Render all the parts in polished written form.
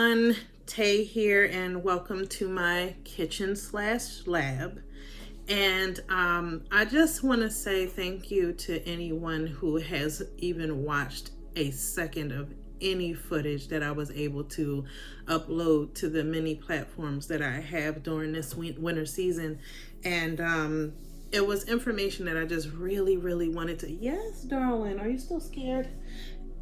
everyone, Tay here, and welcome to my kitchen/lab. And I just want to say thank you to anyone who has even watched a second of any footage that I was able to upload to the many platforms that I have during this winter season. And it was information that I just really wanted to. Yes, darling, are you still scared?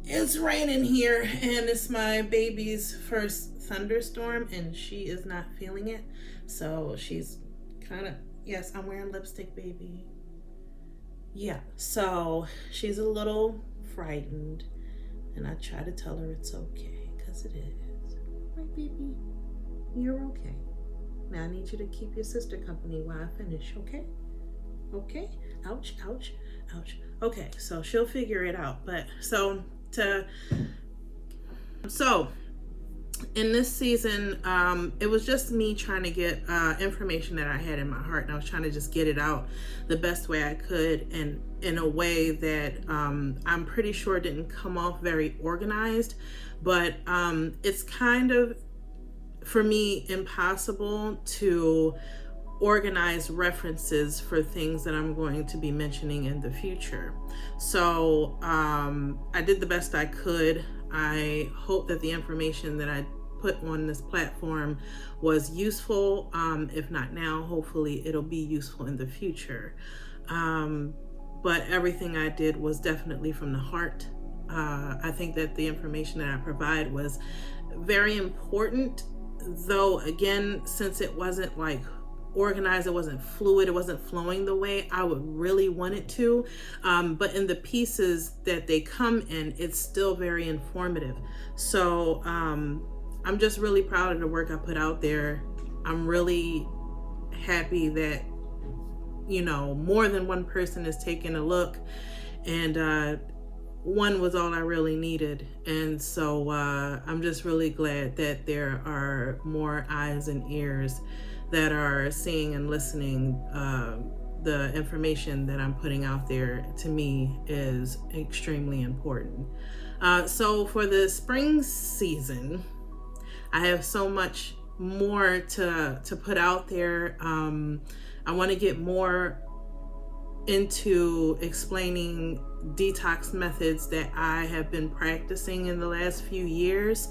It's raining here, and it's my baby's first thunderstorm, and she is not feeling it. So she's kind of, yes, I'm wearing lipstick, baby. Yeah, so she's a little frightened, and I try to tell her it's okay, because it is. Right, baby? You're okay. Now I need you to keep your sister company while I finish, okay? Okay? Ouch, ouch, ouch. Okay, so she'll figure it out. But so in this season, it was just me trying to get information that I had in my heart, and I was trying to just get it out the best way I could, and in a way that I'm pretty sure didn't come off very organized, but it's kind of, for me, impossible to organize references for things that I'm going to be mentioning in the future. So I did the best I could. I hope that the information that I put on this platform was useful. If not now, hopefully it'll be useful in the future. But everything I did was definitely from the heart. I think that the information that I provide was very important, though again, since it wasn't like organized, it wasn't fluid, it wasn't flowing the way I would really want it to, but in the pieces that they come in, it's still very informative. So I'm just really proud of the work I put out there. I'm really happy that, you know, more than one person is taking a look, and one was all I really needed. And so I'm just really glad that there are more eyes and ears that are seeing and listening. The information that I'm putting out there, to me, is extremely important. So for the spring season, I have so much more to put out there. I want to get more into explaining detox methods that I have been practicing in the last few years.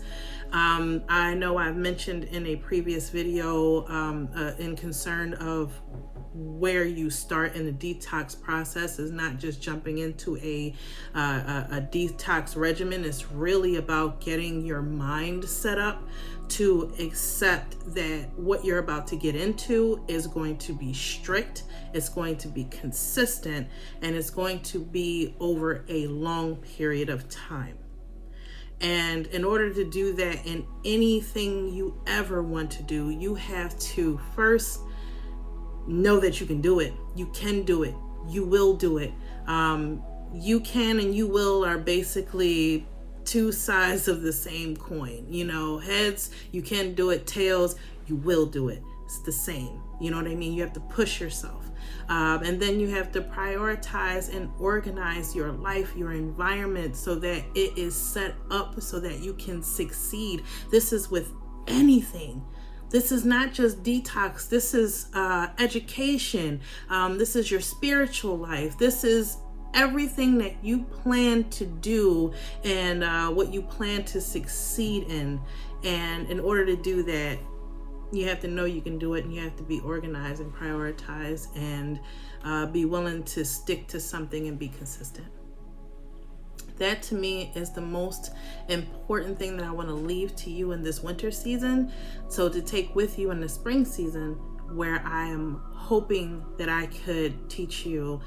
I know I've mentioned in a previous video in concern of where you start in the detox process is not just jumping into a detox regimen. It's really about getting your mind set up to accept that what you're about to get into is going to be strict, it's going to be consistent, and it's going to be over a long period of time. And in order to do that in anything you ever want to do, you have to first know that you can do it. You can do it. You will do it. You can and you will are basically two sides of the same coin. You know, heads, you can do it. Tails, you will do it. It's the same. You know what I mean? You have to push yourself. And then you have to prioritize and organize your life, your environment, so that it is set up so that you can succeed. This is with anything. This is not just detox. This is education. This is your spiritual life. This is everything that you plan to do and what you plan to succeed in. And in order to do that, you have to know you can do it, and you have to be organized and prioritize and be willing to stick to something and be consistent. That to me is the most important thing that I want to leave to you in this winter season. So to take with you in the spring season, where I am hoping that I could teach you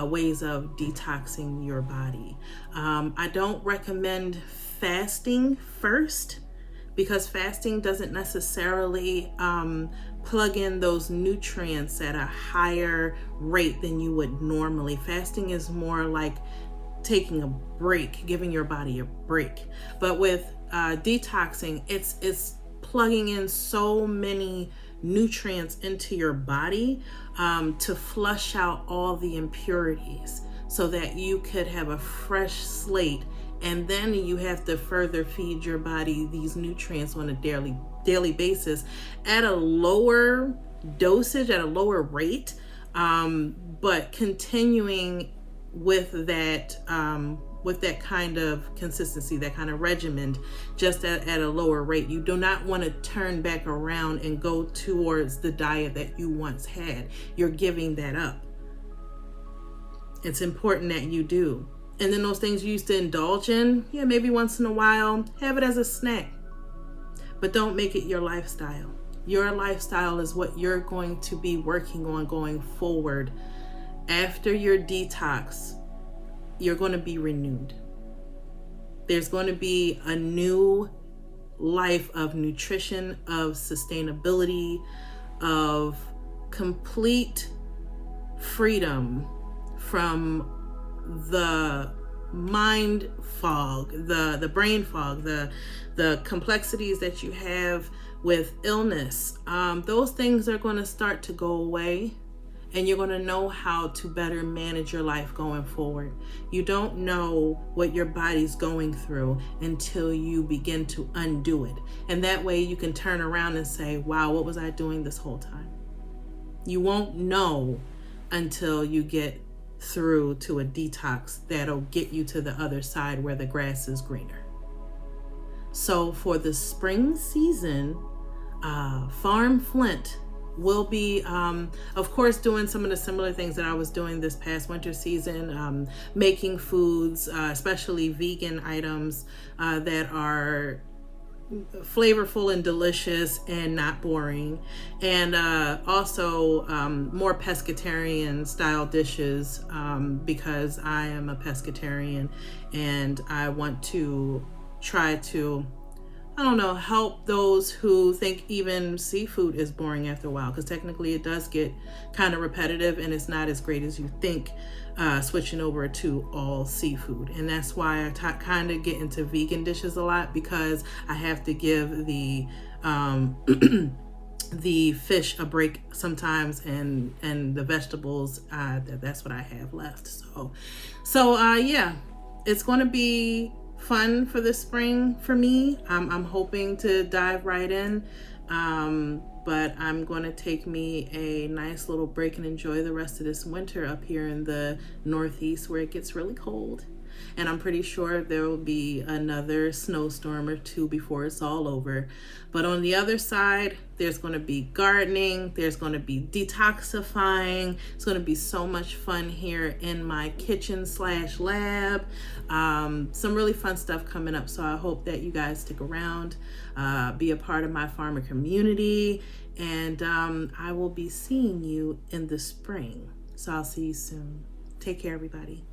ways of detoxing your body. I don't recommend fasting first, because fasting doesn't necessarily plug in those nutrients at a higher rate than you would normally. Fasting is more like taking a break, giving your body a break. But with detoxing, it's plugging in so many nutrients into your body to flush out all the impurities so that you could have a fresh slate And then you have to further feed your body these nutrients on a daily basis at a lower dosage, at a lower rate, but continuing with that kind of consistency, that kind of regimen, just at a lower rate. You do not want to turn back around and go towards the diet that you once had. You're giving that up. It's important that you do. And then those things you used to indulge in, yeah, maybe once in a while, have it as a snack. But don't make it your lifestyle. Your lifestyle is what you're going to be working on going forward. After your detox, you're going to be renewed. There's going to be a new life of nutrition, of sustainability, of complete freedom from the mind fog, the brain fog, the complexities that you have with illness. Those things are going to start to go away, and you're going to know how to better manage your life going forward. You don't know what your body's going through until you begin to undo it. And that way you can turn around and say, wow, what was I doing this whole time? You won't know until you get through to a detox that'll get you to the other side where the grass is greener. So for the spring season, Farm Flint will be, of course, doing some of the similar things that I was doing this past winter season, making foods, especially vegan items that are flavorful and delicious and not boring, and also more pescatarian style dishes, because I am a pescatarian and I want to try to, I don't know, help those who think even seafood is boring after a while, because technically it does get kind of repetitive and it's not as great as you think, switching over to all seafood. And that's why I kind of get into vegan dishes a lot, because I have to give the the fish a break sometimes, and the vegetables, that's what I have left. So yeah, it's going to be fun for the spring for me. I'm hoping to dive right in, but I'm going to take me a nice little break and enjoy the rest of this winter up here in the Northeast, where it gets really cold. And I'm pretty sure there will be another snowstorm or two before it's all over. But on the other side, there's going to be gardening, there's going to be detoxifying. It's going to be so much fun here in my kitchen/lab. Some really fun stuff coming up. So I hope that you guys stick around, be a part of my farmer community, and I will be seeing you in the spring. So I'll see you soon. Take care, everybody.